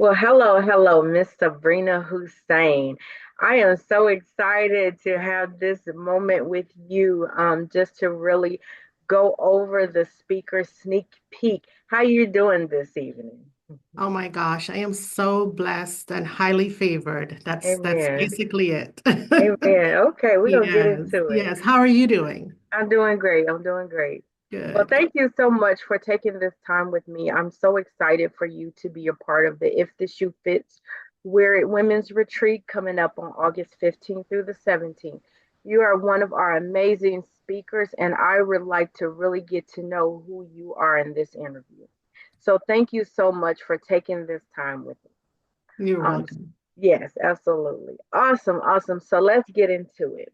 Well, hello, Miss Sabrina Hussein. I am so excited to have this moment with you, just to really go over the speaker sneak peek. How you doing this evening? Oh my gosh, I am so blessed and highly favored. That's Amen. basically it. Amen. Okay, we're gonna get Yes, into it. yes. How are you doing? I'm doing great. I'm doing great. Well, Good. thank you so much for taking this time with me. I'm so excited for you to be a part of the If the Shoe Fits Wear It Women's Retreat coming up on August 15th through the 17th. You are one of our amazing speakers, and I would like to really get to know who you are in this interview. So thank you so much for taking this time with me. You're Um, welcome. yes, absolutely. Awesome, awesome. So let's get into it.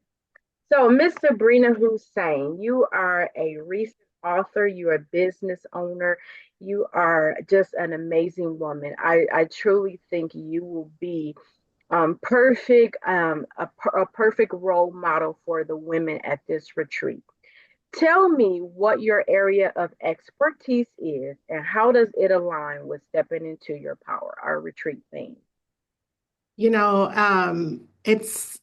So, Miss Sabrina Hussein, you are a recent author, you're a business owner, you are just an amazing woman. I truly think you will be a perfect role model for the women at this retreat. Tell me what your area of expertise is and how does it align with stepping into your power, our retreat theme. It's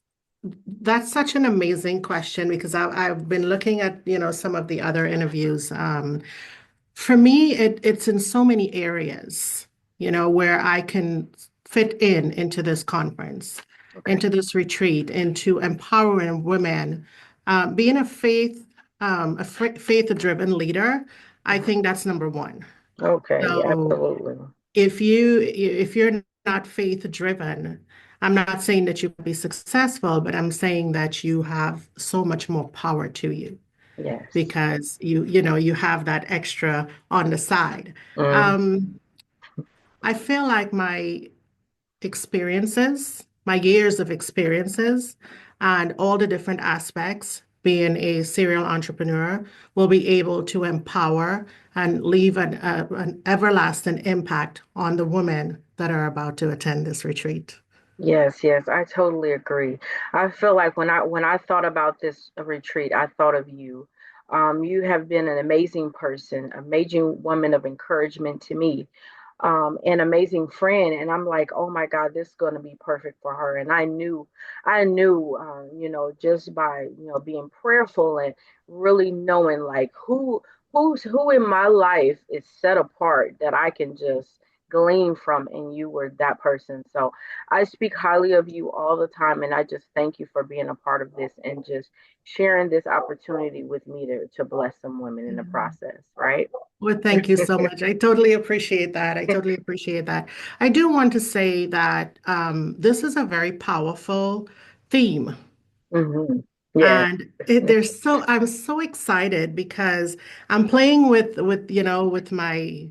that's such an amazing question because I've been looking at, some of the other interviews. For me, it's in so many areas, where I can fit into this conference, Okay. into this retreat, into empowering women, being a faith-driven leader. I Mhm. think that's number one. Okay, So absolutely. if you're not faith-driven, I'm not saying that you'll be successful, but I'm saying that you have so much more power to you Yes. because you have that extra on the side. Mm, Um, I feel like my years of experiences, and all the different aspects, being a serial entrepreneur, will be able to empower and leave an everlasting impact on the women that are about to attend this retreat. yes, yes, I totally agree. I feel like when I thought about this retreat, I thought of you. You have been an amazing person, amazing woman of encouragement to me, an amazing friend. And I'm like, oh my God, this is going to be perfect for her. And I knew, just by being prayerful and really knowing like who in my life is set apart that I can just glean from, and you were that person. So I speak highly of you all the time, and I just thank you for being a part of this and just sharing this opportunity with me to bless some women in the Mhm. process, right? Well, thank you so much. I totally appreciate that. I totally appreciate that. I do want to say that this is a very powerful theme. Hmm. Yes. And I'm so excited because I'm playing with my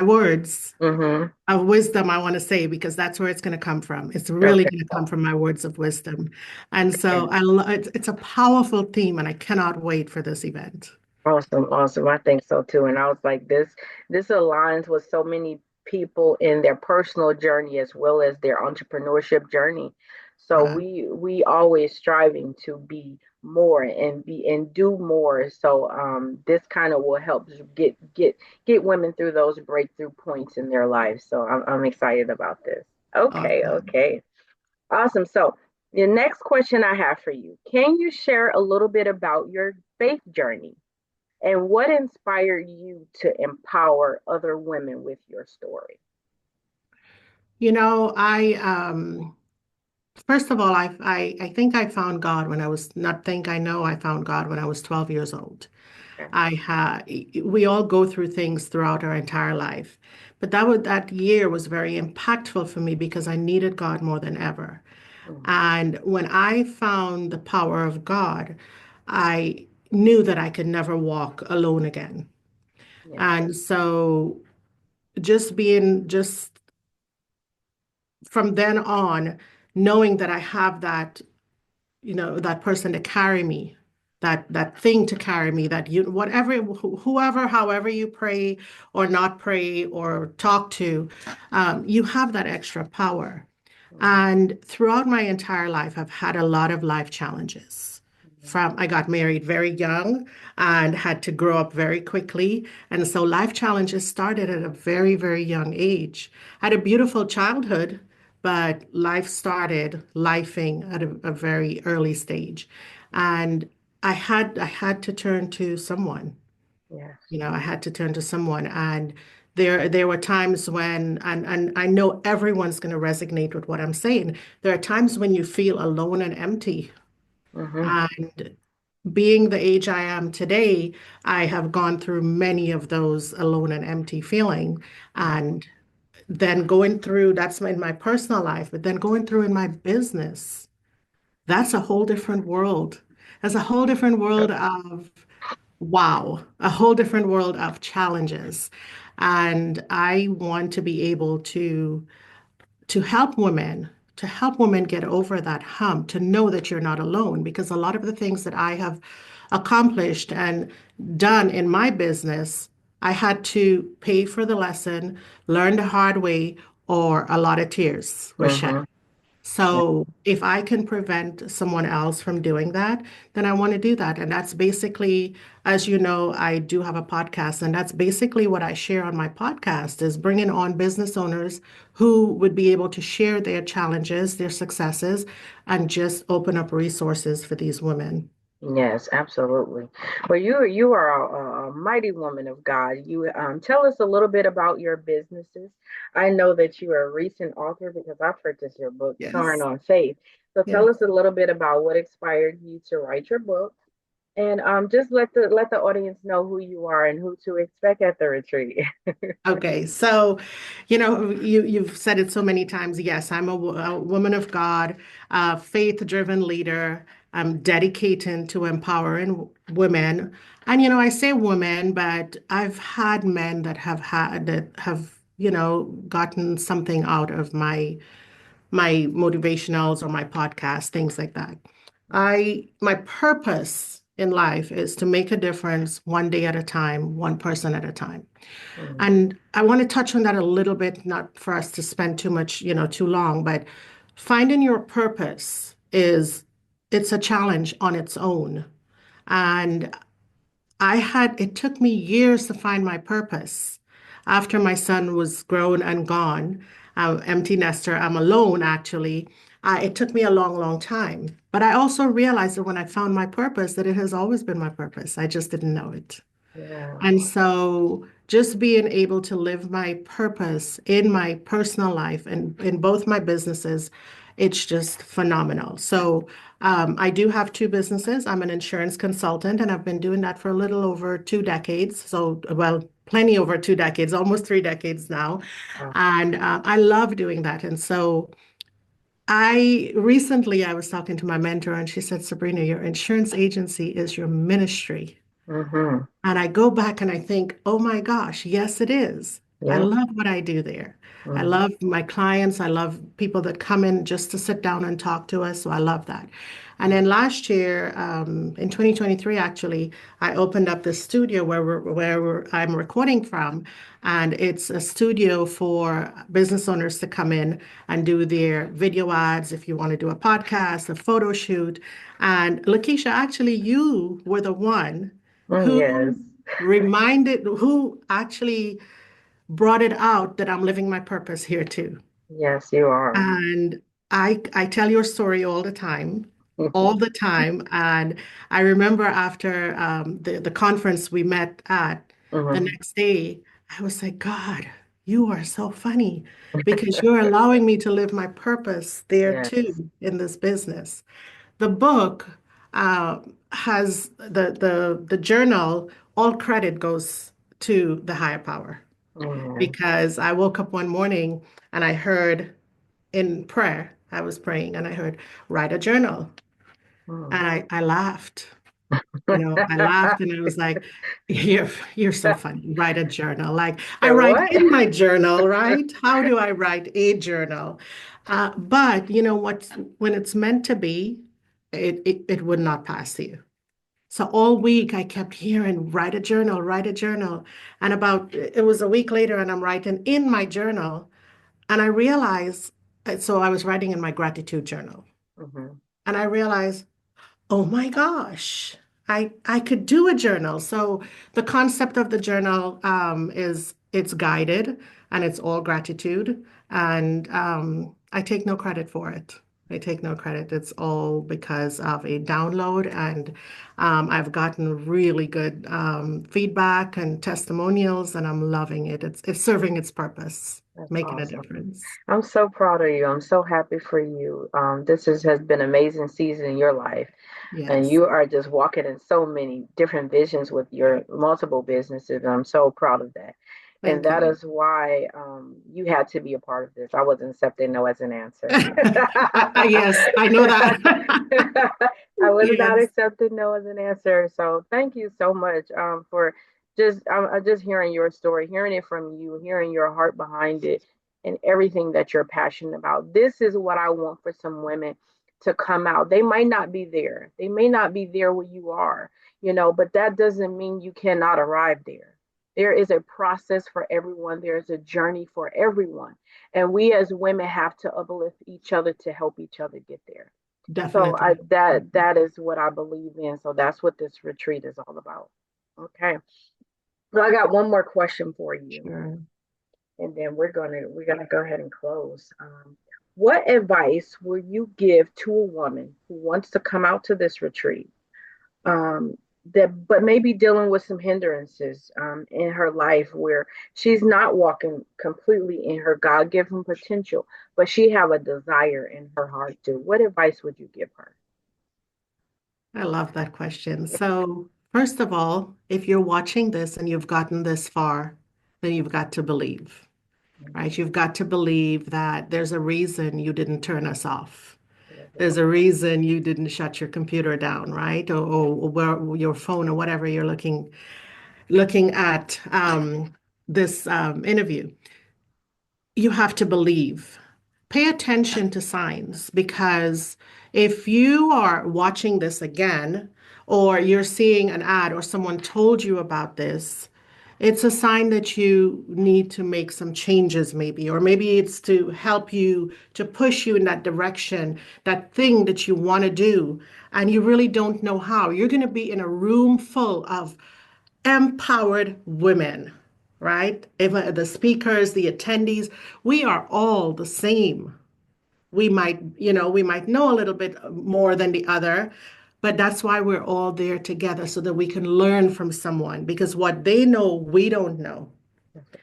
words Hmm. of wisdom, I want to say, because that's where it's going to come from. It's really Okay. going to come from my words of wisdom. And Yeah. so it's a powerful theme, and I cannot wait for this event. Awesome. Awesome. I think so too. And I was like, this aligns with so many people in their personal journey as well as their entrepreneurship journey. So Yeah. we always striving to be more and be and do more. So this kind of will help get women through those breakthrough points in their lives. So I'm excited about this. Okay, Awesome. okay. Awesome. So the next question I have for you, can you share a little bit about your faith journey? And what inspired you to empower other women with your story? I first of all, I think I found God when I was not think I know I found God when I was 12 years old. Okay. I had We all go through things throughout our entire life. But that year was very impactful for me because I needed God more than ever. Mhm. And when I found the power of God, I knew that I could never walk alone again. Yes. And so just from then on, knowing that I have that person to carry me, that thing to carry me, that whoever, however you pray or not pray or talk to, you have that extra power. Mhm. And throughout my entire life, I've had a lot of life challenges. I got married very young and had to grow up very quickly. And so life challenges started at a very, very young age. I had a beautiful childhood, but life started lifing at a very early stage. And I had to turn to someone. Yes. I had to turn to someone. And there were times when, and I know everyone's going to resonate with what I'm saying. There are times when you feel alone and empty. Mm-hmm. And being the age I am today, I have gone through many of those alone and empty feeling. Mm-hmm. And then going through, that's in my personal life, but then going through in my business, that's a whole different world. That's a whole different world of wow, a whole different world of challenges. And I want to be able to help women, to help women get over that hump, to know that you're not alone. Because a lot of the things that I have accomplished and done in my business, I had to pay for the lesson, learn the hard way, or a lot of tears were shed. Mm-hmm. Yeah. So if I can prevent someone else from doing that, then I want to do that. And that's basically, as you know, I do have a podcast, and that's basically what I share on my podcast is bringing on business owners who would be able to share their challenges, their successes, and just open up resources for these women. Yes, absolutely. Well, you are a mighty woman of God. You tell us a little bit about your businesses. I know that you are a recent author because I purchased your book, Soaring Yes. on Faith. So Yeah. tell us a little bit about what inspired you to write your book, and just let the audience know who you are and who to expect at the retreat. Okay, so you've said it so many times. Yes, I'm a woman of God, a faith-driven leader. I'm dedicated to empowering women, and I say women, but I've had men that have gotten something out of my motivationals or my podcast, things like that. My purpose in life is to make a difference one day at a time, one person at a time. Mm, And I want to touch on that a little bit, not for us to spend too much, too long, but finding your purpose it's a challenge on its own. And it took me years to find my purpose. After my son was grown and gone, empty nester, I'm alone actually. It took me a long, long time. But I also realized that when I found my purpose, that it has always been my purpose. I just didn't know it. yeah. And so just being able to live my purpose in my personal life and in both my businesses, it's just phenomenal. So I do have two businesses. I'm an insurance consultant, and I've been doing that for a little over 2 decades. So, well, plenty over 2 decades, almost 3 decades now. Wow. And I love doing that. And so I was talking to my mentor, and she said, Sabrina, your insurance agency is your ministry. Mm-hmm. And I go back and I think, oh my gosh, yes, it is. I Yep. love what I do there. I Mm-hmm. love my clients. I love people that come in just to sit down and talk to us. So I love that. And then last year, in 2023, actually, I opened up this studio I'm recording from. And it's a studio for business owners to come in and do their video ads if you want to do a podcast, a photo shoot. And Lakeisha, actually, you were the one Yes. who who actually brought it out that I'm living my purpose here too. Yes, you are. And I tell your story all the time. And I remember after the conference we met at the Mm-hmm. next day, I was like, God, you are so funny because you're allowing me to live my purpose there Yes. too in this business. The book has the journal, all credit goes to the higher power Amen. because I woke up one morning and I heard in prayer, I was praying and I heard, write a journal. Mm. And I laughed. I laughed and I was like, you're so funny. Write a journal. Like I So write what? in my journal, right? How do I write a journal? But you know what? When it's meant to be, it would not pass you. So all week I kept hearing, write a journal, write a journal. And it was a week later and I'm writing in my journal. And I realized, so I was writing in my gratitude journal. Hmm. And I realized, Oh my gosh. I could do a journal. So the concept of the journal is it's guided and it's all gratitude. And I take no credit for it. I take no credit. It's all because of a download, and I've gotten really good feedback and testimonials, and I'm loving it. It's serving its purpose, That's making a awesome. difference. I'm so proud of you. I'm so happy for you. Has been an amazing season in your life. And Yes. you are just walking in so many different visions with your multiple businesses. I'm so proud of that. And Thank that you. is why you had to be a part of this. I wasn't accepting no as an answer. Yes, I know that. I was not Yes. accepting no as an answer. So thank you so much for just hearing your story, hearing it from you, hearing your heart behind it, and everything that you're passionate about. This is what I want for some women to come out. They might not be there. They may not be there where you are, but that doesn't mean you cannot arrive there. There is a process for everyone. There is a journey for everyone. And we as women have to uplift each other to help each other get there. So Definitely. that is what I believe in. So that's what this retreat is all about. Okay. So I got one more question for you, Sure. and then we're gonna go ahead and close. What advice will you give to a woman who wants to come out to this retreat, um, that but maybe dealing with some hindrances in her life where she's not walking completely in her God-given potential, but she have a desire in her heart to? What advice would you give her? I love that question. So, first of all, if you're watching this and you've gotten this far, then you've got to believe, right? You've got to believe that there's a reason you didn't turn us off. There's a reason you didn't shut your computer down, right? Or where your phone or whatever you're looking at this interview. You have to believe. Pay attention to signs, because if you are watching this again, or you're seeing an ad or someone told you about this, it's a sign that you need to make some changes, maybe, or maybe it's to help you, to push you in that direction, that thing that you want to do, and you really don't know how. You're going to be in a room full of empowered women, right? If the speakers, the attendees, we are all the same. We might know a little bit more than the other, but that's why we're all there together so that we can learn from someone, because what they know, we don't know.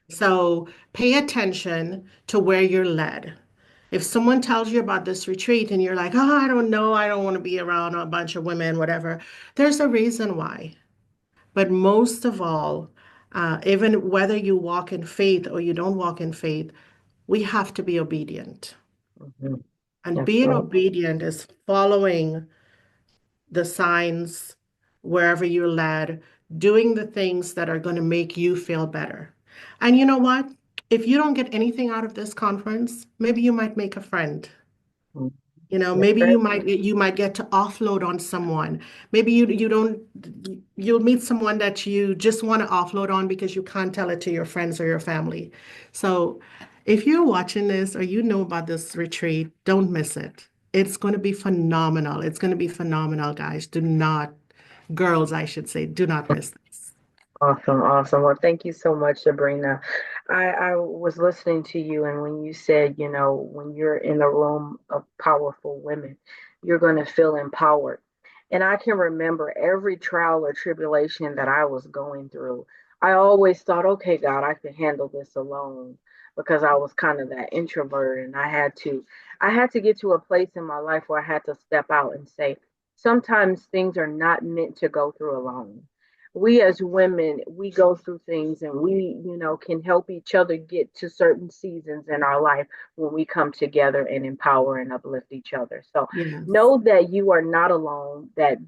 So pay attention to where you're led. If someone tells you about this retreat and you're like, oh, I don't know, I don't want to be around a bunch of women, whatever, there's a reason why. But most of all, even whether you walk in faith or you don't walk in faith, we have to be obedient. Mhm. And That's being right. obedient is following the signs wherever you're led, doing the things that are going to make you feel better. And you know what? If you don't get anything out of this conference, maybe you might make a friend. Mhm. That's Maybe right. you might get to offload on someone. Maybe you don't you'll meet someone that you just want to offload on because you can't tell it to your friends or your family. So if you're watching this or you know about this retreat, don't miss it. It's going to be phenomenal. It's going to be phenomenal, guys. Girls, I should say, do not miss this. Awesome, awesome. Well, thank you so much, Sabrina. I was listening to you, and when you said, when you're in a room of powerful women, you're going to feel empowered. And I can remember every trial or tribulation that I was going through. I always thought, okay, God, I can handle this alone, because I was kind of that introvert, and I had to get to a place in my life where I had to step out and say, sometimes things are not meant to go through alone. We as women, we go through things, and we, can help each other get to certain seasons in our life when we come together and empower and uplift each other. So Yes. know that you are not alone, that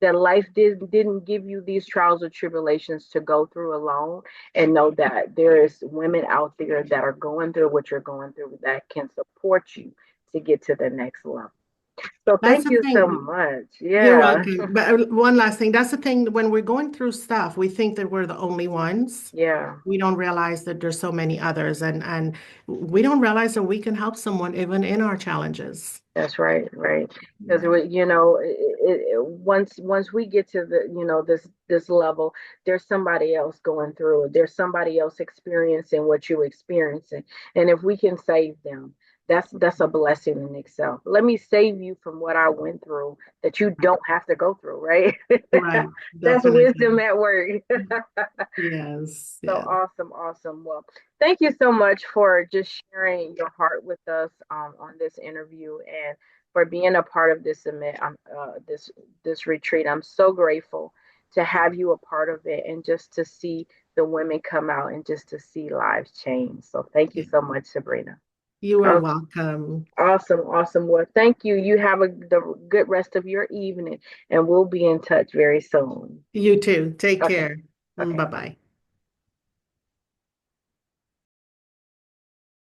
that life didn't give you these trials or tribulations to go through alone, and know that there is women out there that are going through what you're going through that can support you to get to the next level. So That's thank the you so thing. much. You're Yeah. welcome. But one last thing, that's the thing. When we're going through stuff, we think that we're the only ones. Yeah. We don't realize that there's so many others, and we don't realize that we can help someone even in our challenges. That's right, right. Because Yeah. once we get to the this level, there's somebody else going through it. There's somebody else experiencing what you're experiencing, and if we can save them, that's a blessing in itself. Let me save you from what I went through that you don't have to go through, right? Right. That's Definitely. wisdom at work. Yes. So Yes. awesome, awesome. Well, thank you so much for just sharing your heart with us on this interview and for being a part of this event, this retreat. I'm so grateful to have you a part of it and just to see the women come out and just to see lives change. So thank you so much, Sabrina. You are Oh, welcome. awesome, awesome. Well, thank you. You have the good rest of your evening, and we'll be in touch very soon. You too. Take Okay, care. okay. Bye bye.